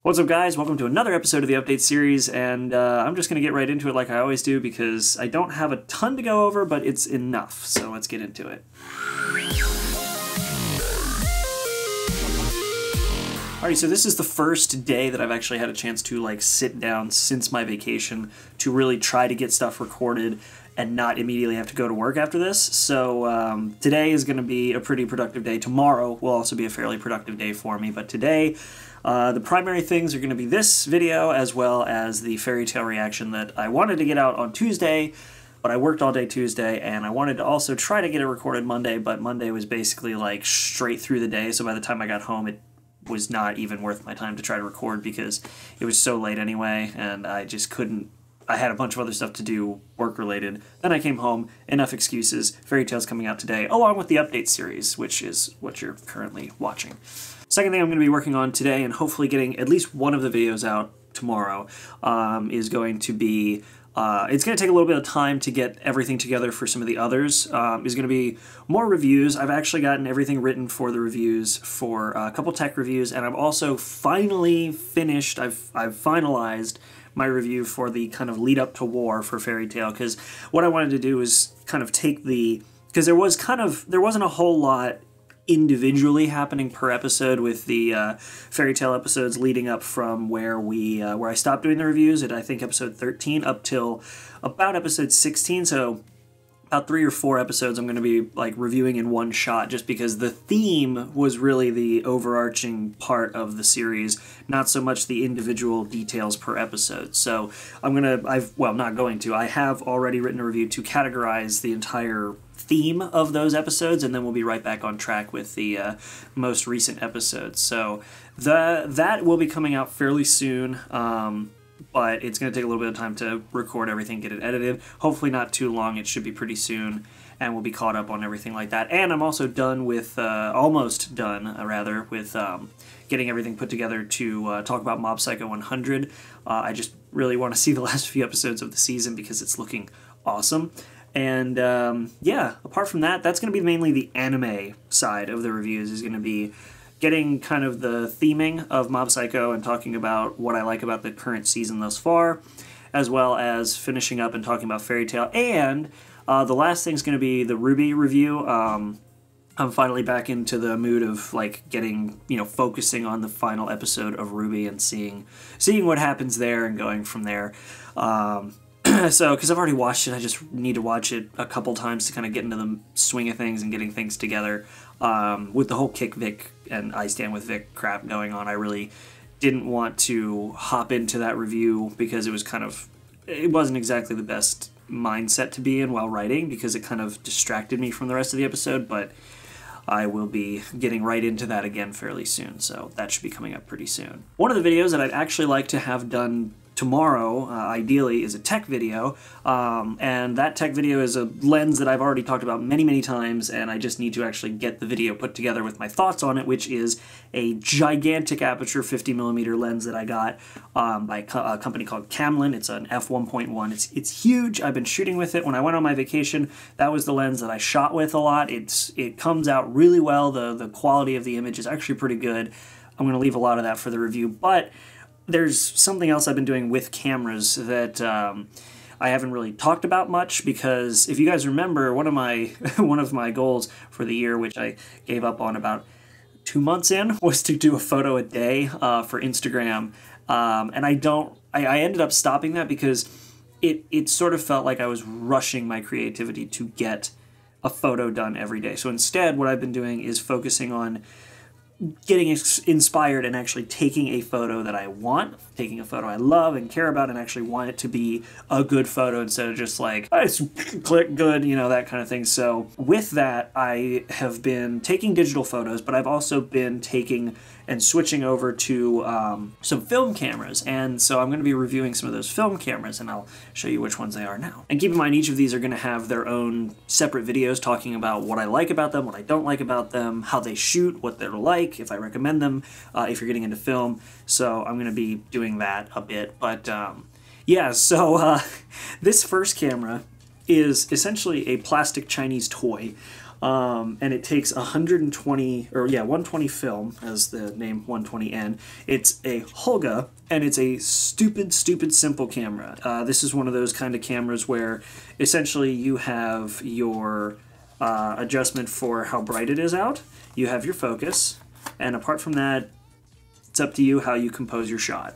What's up, guys? Welcome to another episode of the Update series, and I'm just going to get right into it like I always do because I don't have a ton to go over, but it's enough, so let's get into it. Alright, so this is the first day that I've actually had a chance to sit down since my vacation to really try to get stuff recorded and not immediately have to go to work after this. So today is going to be a pretty productive day. Tomorrow will also be a fairly productive day for me, but today the primary things are going to be this video as well as the Fairy Tail reaction that I wanted to get out on Tuesday, but I worked all day Tuesday, and I wanted to also try to get it recorded Monday, but Monday was basically like straight through the day, so by the time I got home it was not even worth my time to try to record because it was so late anyway, and I just couldn't. I had a bunch of other stuff to do, work-related. Then I came home, enough excuses. Fairy Tail's coming out today, along with the Update series, which is what you're currently watching. Second thing I'm going to be working on today, and hopefully getting at least one of the videos out tomorrow, is going to be... it's going to take a little bit of time to get everything together for some of the others. Is going to be more reviews. I've actually gotten everything written for the reviews for a couple tech reviews, and I've also finally finished, I've finalized my review for the kind of lead up to war for Fairy Tail, because what I wanted to do is kind of take the... because there wasn't a whole lot individually happening per episode with the Fairy Tail episodes leading up from where I stopped doing the reviews at I think episode 13 up till about episode 16, so about 3 or 4 episodes I'm going to be reviewing in one shot, just because the theme was really the overarching part of the series, not so much the individual details per episode. So I have already written a review to categorize the entire theme of those episodes, and then we'll be right back on track with the most recent episodes. So that will be coming out fairly soon, but it's going to take a little bit of time to record everything, get it edited. Hopefully not too long. It should be pretty soon, and we'll be caught up on everything like that. And I'm also done with, almost done, rather, with getting everything put together to talk about Mob Psycho 100. I just really want to see the last few episodes of the season because it's looking awesome. And yeah, apart from that, that's going to be mainly the anime side of the reviews, is going to be getting kind of the theming of Mob Psycho and talking about what I like about the current season thus far, as well as finishing up and talking about Fairy Tail. And the last thing's going to be the RWBY review. I'm finally back into the mood of focusing on the final episode of RWBY and seeing what happens there and going from there. So, because I've already watched it, I just need to watch it a couple times to kind of get into the swing of things and getting things together. With the whole Kick Vic and I Stand With Vic crap going on, I really didn't want to hop into that review because it wasn't exactly the best mindset to be in while writing, because it kind of distracted me from the rest of the episode, but I will be getting right into that again fairly soon, so that should be coming up pretty soon. One of the videos that I'd actually like to have done tomorrow, ideally, is a tech video, and that tech video is a lens that I've already talked about many, many times, and I just need to actually get the video put together with my thoughts on it, which is a gigantic aperture 50mm lens that I got by a company called Camlin. It's an f1.1. It's huge. I've been shooting with it. When I went on my vacation, that was the lens that I shot with a lot. It comes out really well. The quality of the image is actually pretty good. I'm going to leave a lot of that for the review, but there's something else I've been doing with cameras that I haven't really talked about much, because if you guys remember, one of my goals for the year, which I gave up on about 2 months in, was to do a photo a day for Instagram, and I ended up stopping that because it sort of felt like I was rushing my creativity to get a photo done every day. So instead, what I've been doing is focusing on getting inspired and actually taking a photo that I want, taking a photo I love and care about, and actually want it to be a good photo instead of just I click good, that kind of thing. So with that, I have been taking digital photos, but I've also been taking and switching over to some film cameras, and so I'm going to be reviewing some of those film cameras, and I'll show you which ones they are now. And keep in mind, each of these are going to have their own separate videos talking about what I like about them, what I don't like about them, how they shoot, what they're like, if I recommend them, if you're getting into film. So I'm going to be doing that a bit, but yeah, so this first camera is essentially a plastic Chinese toy. and it takes 120 film, as the name 120N. It's a Holga, and it's a stupid simple camera. This is one of those kind of cameras where essentially you have your adjustment for how bright it is out, you have your focus, and apart from that, it's up to you how you compose your shot.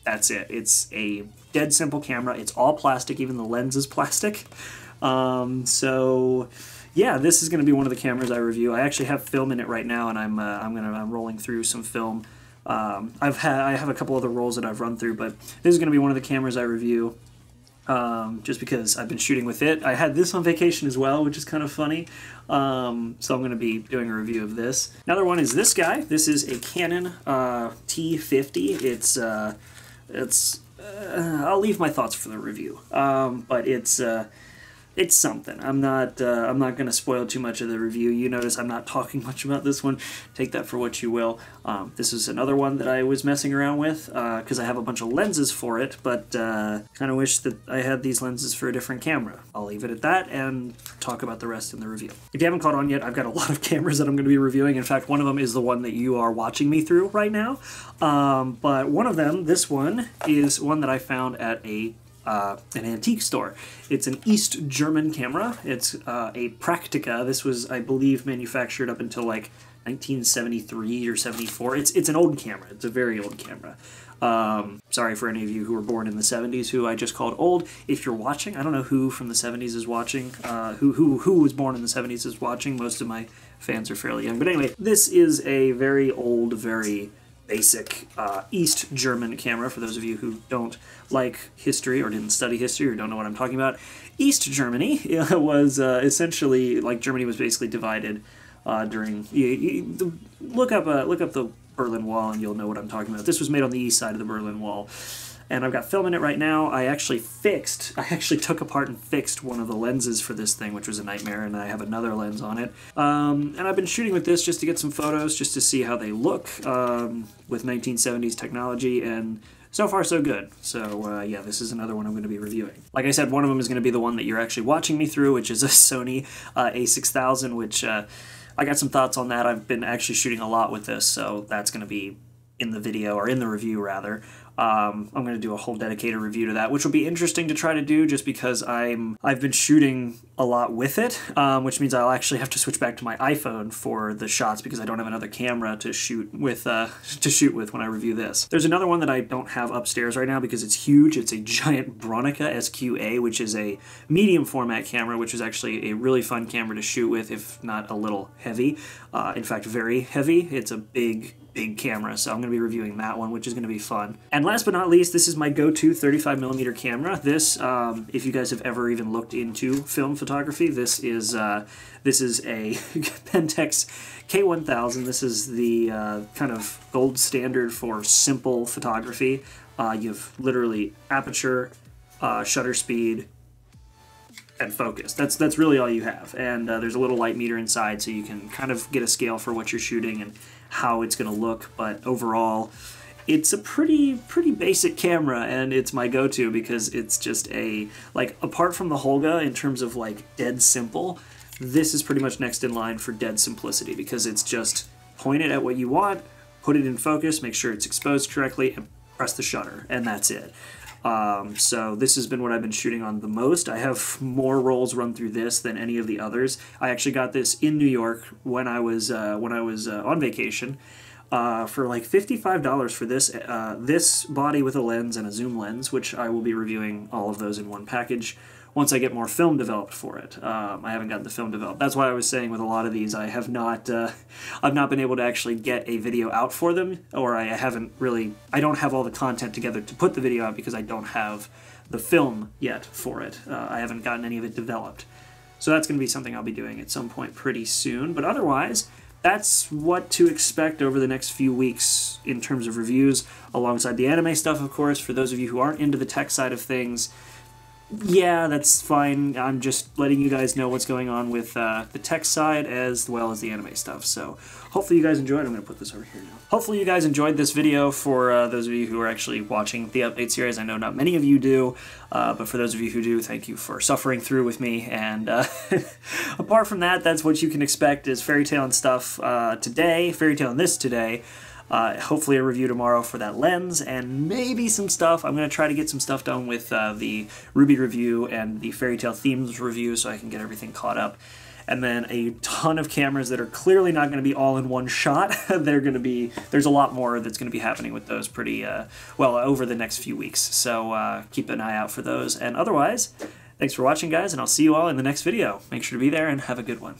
That's it. It's a dead simple camera. It's all plastic, even the lens is plastic. So yeah, this is going to be one of the cameras I review. I actually have film in it right now, and I'm rolling through some film. I have a couple other rolls that I've run through, but this is going to be one of the cameras I review. Just because I've been shooting with it. I had this on vacation as well, which is kind of funny. So I'm going to be doing a review of this. Another one is this guy. This is a Canon T50. I'll leave my thoughts for the review. But it's something. I'm not going to spoil too much of the review. You notice I'm not talking much about this one. Take that for what you will. This is another one that I was messing around with because I have a bunch of lenses for it, but kind of wish that I had these lenses for a different camera. I'll leave it at that and talk about the rest in the review. If you haven't caught on yet, I've got a lot of cameras that I'm going to be reviewing. In fact, one of them is the one that you are watching me through right now. But one of them, this one, is one that I found at an antique store. It's an East German camera. It's a Praktica. This was, I believe, manufactured up until like 1973 or 74. It's an old camera. It's a very old camera. Sorry for any of you who were born in the 70s who I just called old. If you're watching, I don't know who from the 70s is watching, who was born in the 70s is watching. Most of my fans are fairly young. But anyway, this is a very old, very basic East German camera. For those of you who don't like history or didn't study history or don't know what I'm talking about, East Germany was essentially, like, Germany was basically divided during... look up the Berlin Wall and you'll know what I'm talking about. This was made on the east side of the Berlin Wall. And I've got film in it right now. I actually took apart and fixed one of the lenses for this thing, which was a nightmare, and I have another lens on it. And I've been shooting with this just to get some photos, just to see how they look with 1970s technology, and so far so good. So yeah, this is another one I'm going to be reviewing. Like I said, one of them is going to be the one that you're actually watching me through, which is a Sony a6000, which I got some thoughts on that. I've been actually shooting a lot with this, so that's going to be in the video, or in the review rather. I'm going to do a whole dedicated review to that, which will be interesting to try to do just because I've been shooting a lot with it, which means I'll actually have to switch back to my iPhone for the shots because I don't have another camera to shoot with when I review this. There's another one that I don't have upstairs right now because it's huge. It's a giant Bronica SQA, which is a medium format camera, which is actually a really fun camera to shoot with, if not a little heavy. In fact, very heavy. It's a big camera, so I'm going to be reviewing that one, which is going to be fun. And last but not least, this is my go-to 35mm camera. This, if you guys have ever even looked into film photography, this is a Pentax K1000. This is the kind of gold standard for simple photography. You have literally aperture, shutter speed, and focus. That's really all you have. And there's a little light meter inside, so you can kind of get a scale for what you're shooting and how it's going to look. But overall, it's a pretty basic camera, and it's my go-to because it's just apart from the Holga in terms of like dead simple, this is pretty much next in line for dead simplicity because it's just point it at what you want, put it in focus, make sure it's exposed correctly, and press the shutter, and that's it. So this has been what I've been shooting on the most. I have more rolls run through this than any of the others. I actually got this in New York when I was on vacation for like $55 for this body with a lens and a zoom lens, which I will be reviewing all of those in one package once I get more film developed for it. I haven't gotten the film developed. That's why I was saying with a lot of these, I've not been able to actually get a video out for them, or I don't have all the content together to put the video out because I don't have the film yet for it. I haven't gotten any of it developed. So that's going to be something I'll be doing at some point pretty soon, but otherwise, that's what to expect over the next few weeks in terms of reviews, alongside the anime stuff, of course. For those of you who aren't into the tech side of things, Yeah, that's fine. I'm just letting you guys know what's going on with the tech side as well as the anime stuff. So hopefully you guys enjoyed. I'm going to put this over here now. Hopefully you guys enjoyed this video. For those of you who are actually watching the update series, I know not many of you do, but for those of you who do, thank you for suffering through with me. And apart from that, that's what you can expect is Fairy Tail and stuff today, Fairy Tail and this today. Hopefully a review tomorrow for that lens, and maybe some stuff. I'm going to try to get some stuff done with the RWBY review and the Fairy Tail themes review so I can get everything caught up. And then a ton of cameras that are clearly not going to be all in one shot. There's a lot more that's going to be happening with those pretty, well, over the next few weeks. So keep an eye out for those. And otherwise, thanks for watching, guys, and I'll see you all in the next video. Make sure to be there and have a good one.